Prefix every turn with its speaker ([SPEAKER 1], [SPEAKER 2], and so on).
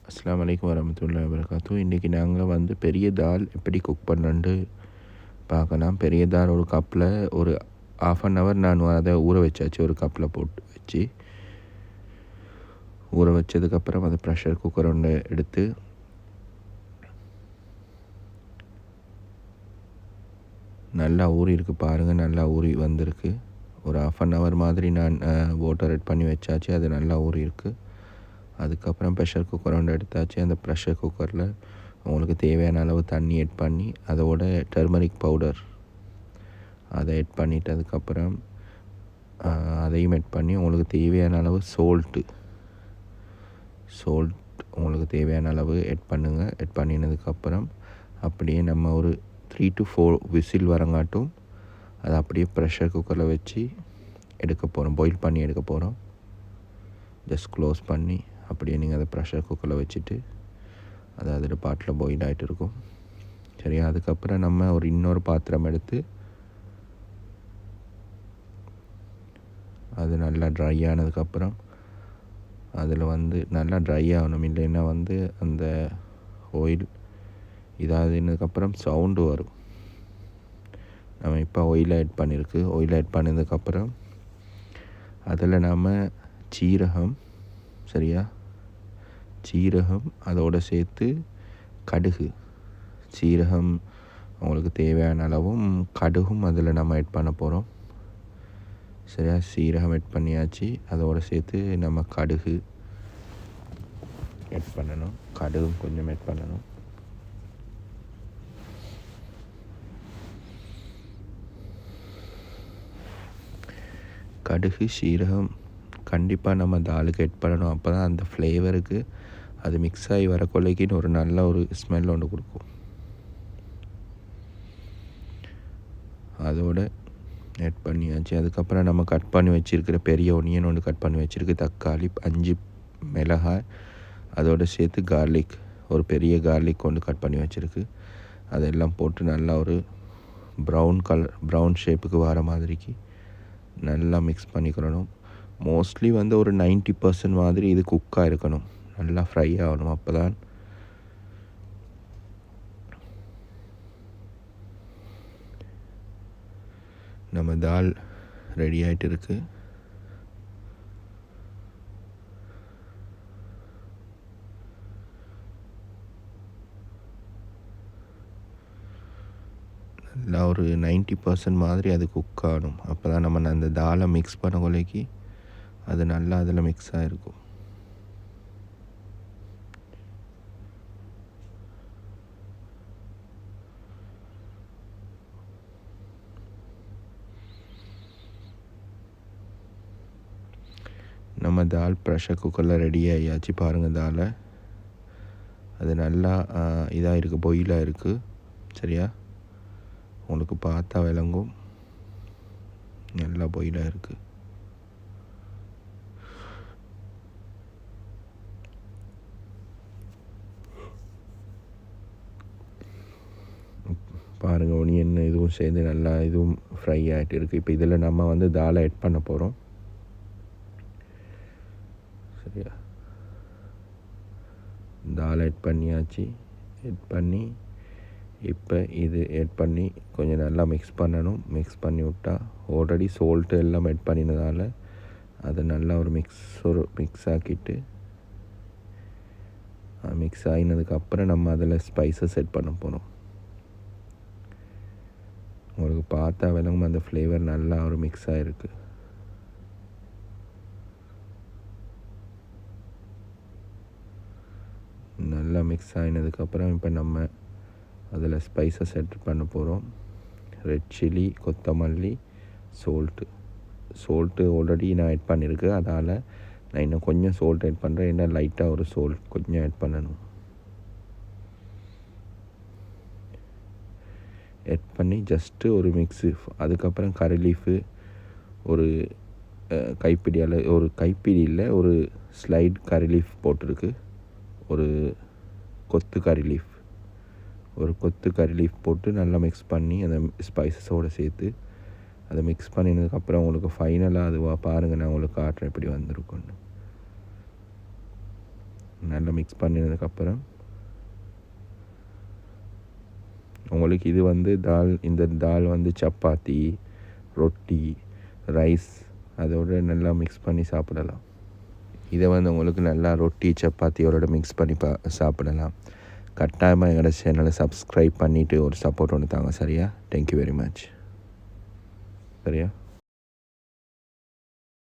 [SPEAKER 1] அஸ்ஸலாமு அலைக்கும் வரஹ்மத்துல்லாஹி வபரகாத்துஹு. இன்றைக்கி நாங்கள் வந்து பெரிய தால் எப்படி குக் பண்ணணுன்னு பார்க்கலாம். பெரிய தால் ஒரு கப்பில் ஒரு ½ அன் ஹவர் நான் அதை ஊற வச்சாச்சு. ஒரு கப்பில் போட்டு வச்சு ஊற வச்சதுக்கப்புறம் அதை ப்ரெஷர் குக்கர் ஒன்று எடுத்து நல்லா ஊறி இருக்குது பாருங்கள். நல்லா ஊறி வந்திருக்கு. ஒரு ½ அன் ஹவர் மாதிரி நான் வாட்டர் ஆட் பண்ணி வச்சாச்சு. அது நல்லா ஊறி இருக்குது. அதுக்கப்புறம் ப்ரெஷர் குக்கர் ஒன்று எடுத்தாச்சு. அந்த ப்ரெஷர் குக்கரில் உங்களுக்கு தேவையான அளவு தண்ணி ஆட் பண்ணி அதோட டர்மரிக் பவுடர் அதை ஆட் பண்ணிட்டதுக்கப்புறம் அதையும் ஆட் பண்ணி உங்களுக்கு தேவையான அளவு சோல்ட் உங்களுக்கு தேவையான அளவு ஆட் பண்ணுங்கள். ஆட் பண்ணினதுக்கப்புறம் அப்படியே நம்ம ஒரு 3 to 4 விசில் வரங்காட்டும் அதை அப்படியே ப்ரெஷர் குக்கரில் வச்சு எடுக்க போகிறோம். பாயில் பண்ணி எடுக்க போகிறோம். ஜஸ்ட் க்ளோஸ் பண்ணி அப்படியே நீங்கள் அதை ப்ரெஷர் குக்கரில் வச்சுட்டு அது அதில் பாட்டில் பாயில் ஆகிட்டு இருக்கும். சரியா? அதுக்கப்புறம் நம்ம ஒரு இன்னொரு பாத்திரம் எடுத்து அது நல்லா ட்ரை ஆனதுக்கப்புறம் அதில் வந்து நல்லா ட்ரை ஆகணும். இல்லைன்னா வந்து அந்த ஆயில் இதாகினதுக்கப்புறம் சவுண்டு வரும். நம்ம இப்போ ஆயில் ஆட் பண்ணியிருக்கு. ஆயில் ஆட் பண்ணதுக்கப்புறம் அதில் நாம் சீரகம், சரியா, சீரகம் அதோடு சேர்த்து கடுகு, சீரகம் உங்களுக்கு தேவையான அளவும் கடுகும் அதில் நம்ம ஆட் பண்ண போகிறோம். சரியா? சீரகம் ஆட் பண்ணியாச்சு. அதோடு சேர்த்து நம்ம கடுகு ஆட் பண்ணணும். கடுகும் கொஞ்சம் ஆட் பண்ணணும். கடுகு சீரகம் கண்டிப்பாக நம்ம தாலுக்கு ஆட் பண்ணணும். அப்போ தான் அந்த ஃப்ளேவருக்கு அது மிக்ஸ் ஆகி வர கொள்ளைக்குன்னு ஒரு நல்ல ஒரு ஸ்மெல் ஒன்று கொடுக்கும். அதோடு ஆட் பண்ணியாச்சு. அதுக்கப்புறம் நம்ம கட் பண்ணி வச்சுருக்கிற பெரிய ஒனியன் ஒன்று கட் பண்ணி வச்சுருக்கு, தக்காளி, 5 மிளகாய், அதோடு சேர்த்து கார்லிக், ஒரு பெரிய கார்லிக் ஒன்று கட் பண்ணி வச்சுருக்கு. அதெல்லாம் போட்டு நல்லா ஒரு ப்ரௌன் ஷேப்புக்கு வர மாதிரிக்கு நல்லா மிக்ஸ் பண்ணிக்கிறணும். மோஸ்ட்லி வந்து ஒரு 90% மாதிரி இது குக்காக இருக்கணும். நல்லா ஃப்ரை ஆகணும். அப்போ தான் நம்ம தால் ரெடி ஆகிட்டு இருக்குது. நல்லா ஒரு 90% மாதிரி அது குக் ஆகணும். அப்போ தான் நம்ம அந்த தாலை மிக்ஸ் பண்ண கொள்ளைக்கு அது நல்லா அதில் மிக்ஸ் ஆகிருக்கும். நம்ம தால் ப்ரெஷர் குக்கரில் ரெடி ஆகியாச்சு. பாருங்கள் தாலை அது நல்லா இதாக இருக்குது, பாயிலாக இருக்குது. சரியா? உங்களுக்கு பார்த்தா விளங்கும். நல்லா பாயிலாக இருக்குது. பாருங்கள், ஒனியன் இதுவும் சேர்ந்து நல்லா இதுவும் ஃப்ரை ஆகிட்டு இருக்குது. இப்போ இதில் நம்ம வந்து தாலை ஆட் பண்ண போகிறோம். சரியா? தால் ஆட் பண்ணியாச்சு. ஆட் பண்ணி இப்போ இது ஆட் பண்ணி கொஞ்சம் நல்லா மிக்ஸ் பண்ணணும். மிக்ஸ் பண்ணி விட்டால் ஆல்ரெடி சால்ட்டு எல்லாம் ஆட் பண்ணினதால் அதை நல்லா ஒரு மிக்ஸ் ஆக்கிட்டு மிக்ஸ் ஆகினதுக்கப்புறம் நம்ம அதில் ஸ்பைசஸ் ஆட் பண்ண போகிறோம். உங்களுக்கு பார்த்தா விளங்கும், அந்த ஃப்ளேவர் நல்லா ஒரு மிக்ஸ் ஆகிருக்கு. நல்லா மிக்ஸ் ஆகினதுக்கப்புறம் இப்போ நம்ம அதில் ஸ்பைசஸ் ஆட் பண்ண போகிறோம். ரெட் சில்லி, கொத்தமல்லி, சோல்ட்டு ஆல்ரெடி நான் ஆட் பண்ணியிருக்கேன். அதால் நான் இன்னும் கொஞ்சம் சோல்ட் ஆட் பண்ணுறேன். இன்னும் லைட்டாக ஒரு சோல்ட் கொஞ்சம் ஆட் பண்ணணும். ஆட் பண்ணி ஜஸ்ட்டு ஒரு மிக்ஸு. அதுக்கப்புறம் கறி லீஃபு ஒரு கைப்பிடி அளவு, ஒரு கைப்பிடி இல்லை, ஒரு ஸ்லைட் கறி லீஃப் போட்டிருக்கு. ஒரு கொத்து கறி லீஃப் போட்டு நல்லா மிக்ஸ் பண்ணி அந்த ஸ்பைசஸோடு சேர்த்து அதை மிக்ஸ் பண்ணினதுக்கப்புறம் உங்களுக்கு ஃபைனலாக அதுவாக பாருங்கள், நான் உங்களுக்கு காட்டுறேன் எப்படி வந்திருக்குன்னு. நல்லா மிக்ஸ் பண்ணினதுக்கப்புறம் உங்களுக்கு இது வந்து இந்த தால் வந்து சப்பாத்தி, ரொட்டி, ரைஸ் அதோட நல்லா மிக்ஸ் பண்ணி சாப்பிடலாம். இதை வந்து உங்களுக்கு நல்லா ரொட்டி சப்பாத்தியோட மிக்ஸ் பண்ணி சாப்பிடலாம். கட்டாயமாக எங்களோட சேனலை சப்ஸ்கிரைப் பண்ணிவிட்டு ஒரு சப்போர்ட் ஒன்று தாங்க. சரியா? Thank you very much. சரியா?